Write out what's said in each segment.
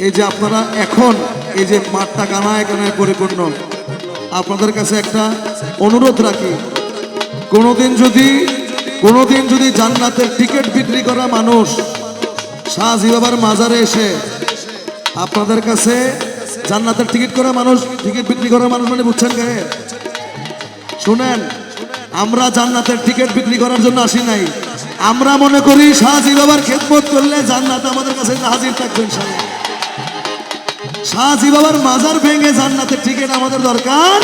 এই যে আপনারা এখন এই যে মাঠটা গানায় গানায় পরিপূর্ণ, আপনাদের কাছে একটা অনুরোধ রাখি, কোনোদিন যদি জান্নাতের টিকিট বিক্রি করা মানুষ শাহজি বাবার মাজারে এসে আপনাদের কাছে জান্নাতের টিকিট বিক্রি করা মানুষ মানে বুঝছেন কে? শুনেন, আমরা জান্নাতের টিকিট বিক্রি করার জন্য আসি নাই। আমরা মনে করি শাহজি বাবার খেদমত করলে জান্নাত আমাদের কাছে হাজির থাকবে ইনশাআল্লাহ। শাহজি বাবার মাজার ভেঙে জান্নাতের টিকিট আমাদের দরকার।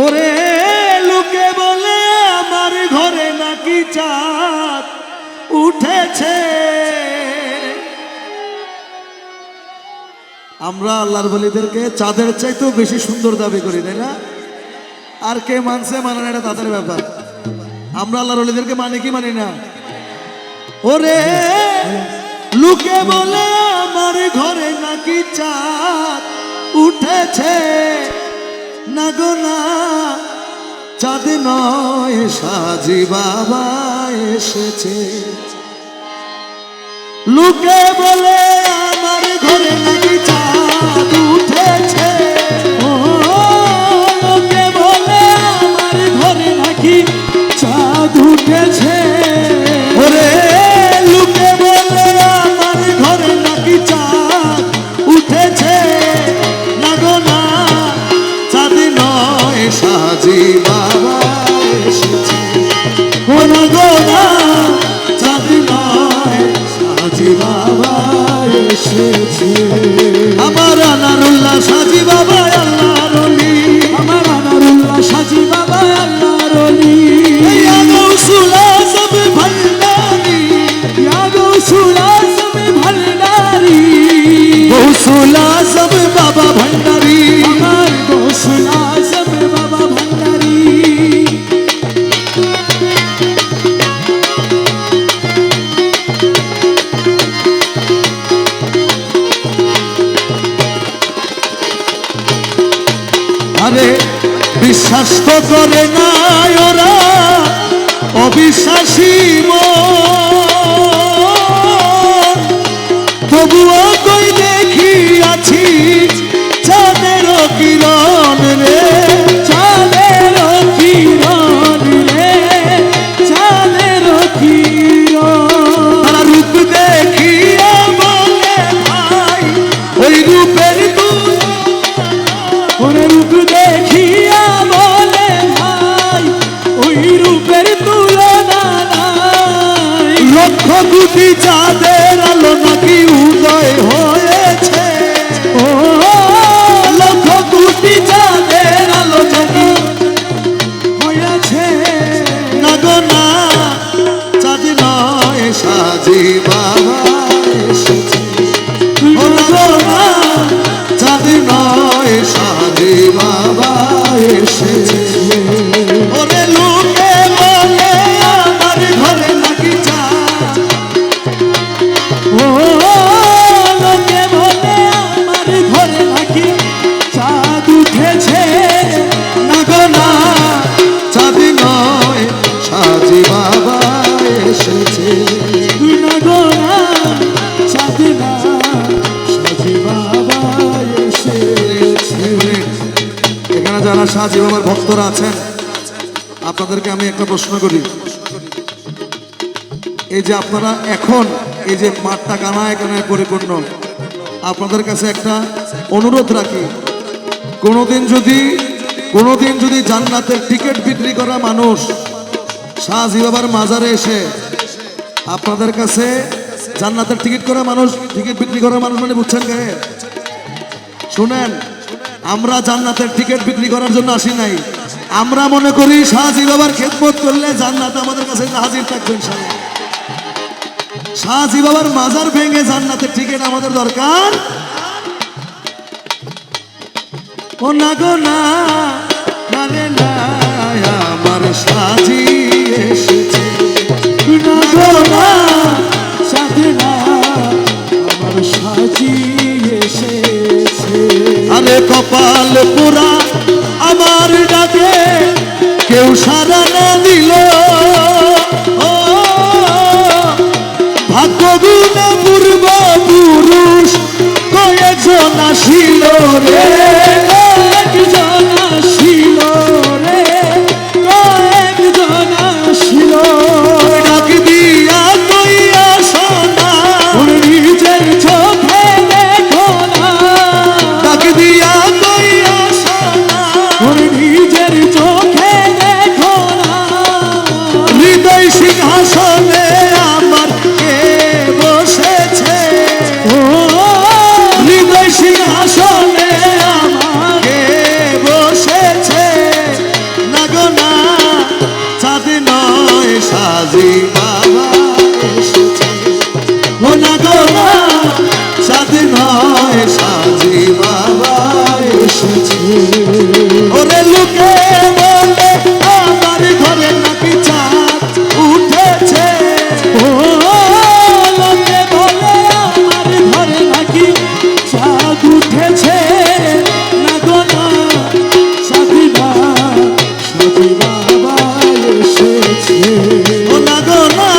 ওরে লোকে বলে আমার ঘরে নাকি চাঁদ উঠেছে। আমরা আল্লাহর ওলিদেরকে চাঁদের চাইতেও বেশি সুন্দর দাবি করি, তাই না? আর কে মানছে মানে না, এটা তাদের ব্যাপার। আমরা আল্লাহর ওলিদেরকে মানি কি মানি না? ওরে লোকে বলে আমার ঘরে নাকি চাঁদ উঠেছে, না গো না, চাঁদ নয় শাহজি বাবা এসেছে। লোকে বলে আমার ঘরে নাকি চাঁদ উঠেছে, ও লোকে বলে আমার ঘরে নাকি চাঁদ উঠেছে। ওরে লোকে বলে আমার ঘরে নাকি চাঁদ উঠেছে, না গো না, চাঁদ নয় শাহজি বাবা এসেছে। ও না গো না, চাঁদ নয় শাহজি বাবা এসেছে। আমার আনারুল্লাহ শাহজি বাবা আল্লাহর ওলি, আমার আনারুল্লাহ শাহজি বাবা আল্লাহর ওলি। ইয়া গৌসুল আজম ভান্ডারী, ইয়া গৌসুল আজম ভান্ডারী, গৌসুল আজম বাবা ভান্ডারী, আমার গৌসুল আজম বাবা ভান্ডারী। আরে বিশ্বাস তো করে না ওরা অবিশ্বাসী মন, তবুও কই দেখি আছি চাঁদের কিরণ রে, চাঁদের কিরণ রে, চাঁদের কিরণ। তারা রূপ দেখিয়া বলে ভাই ওই রূপের ওরে রূপ দেখিয়া বলে ভাই ওই রূপের তুলনা নাই। লক্ষ কোটি চাঁদের আলো নাকি উদয় হয়েছে, ও লক্ষ কোটি চাঁদের আলো নাকি হয়েছে, না গো না, চাঁদ নয় শাহজি বাবা এসেছে। ও না গো না, চাঁদ নয় শাহজি বাবা এসেছে। ওরে লোকে বলে আমার ঘরে নাকি চাঁদ, ও লোকে বলে আমার ঘরে নাকি চাঁদ উঠেছে, না গো না, চাঁদ নয় শাহজি বাবা এসেছে। না গো না, চাঁদ না শাহজি বাবা এসেছে। এখানে যারা শাহজি বাবার ভক্তরা আছেন, আপনাদেরকে আমি একটা প্রশ্ন করি, এই যে আপনারা এখন এই যে মাঠটা গানায় গানায় পরিপূর্ণ, আপনাদের কাছে একটা অনুরোধ রাখি, কোনোদিন যদি জান্নাতের টিকিট বিক্রি করা মানুষ শাহজি বাবার মাজারে এসে আপনাদের কাছে জান্নাতের টিকিট বিক্রি করা মানুষ মানে বুঝছেন কে? শুনেন, আমরা জান্নাতের টিকিট বিক্রি করার জন্য আসি নাই। আমরা মনে করি শাহজি বাবার খেদমত করলে জান্নাত আমাদের কাছে হাজির থাকবে ইনশাআল্লাহ। শাহজি বাবার মাজার ভেঙে জান্নাতের টিকিট আমাদের দরকার। ও না গো না, না রে না, আমার শাহজি এসেছে। না গো না, চাঁদ না আমার শাহজি এসেছে। আরে কপাল পোড়া আমার ডাকে কেউ সারা না দিল, ও ভাগ্য গুণে পুরো না গো না সাথী নয় সাজি বাবা এসেছে। ওরে লোকে বলে আমার ঘরে নাকি চাঁদ উঠেছে। ও লোকে বলে আমার ঘরে নাকি চাঁদ উঠেছে। না গো না সাথী না সাথী বাবা এসেছে। ও না গো না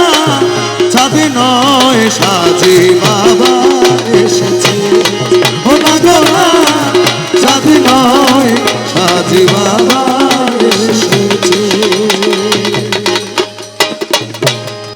সাথী নয় সাজি বাবা এসেছে। ও না গো না সাথী নয় সাজি বাবা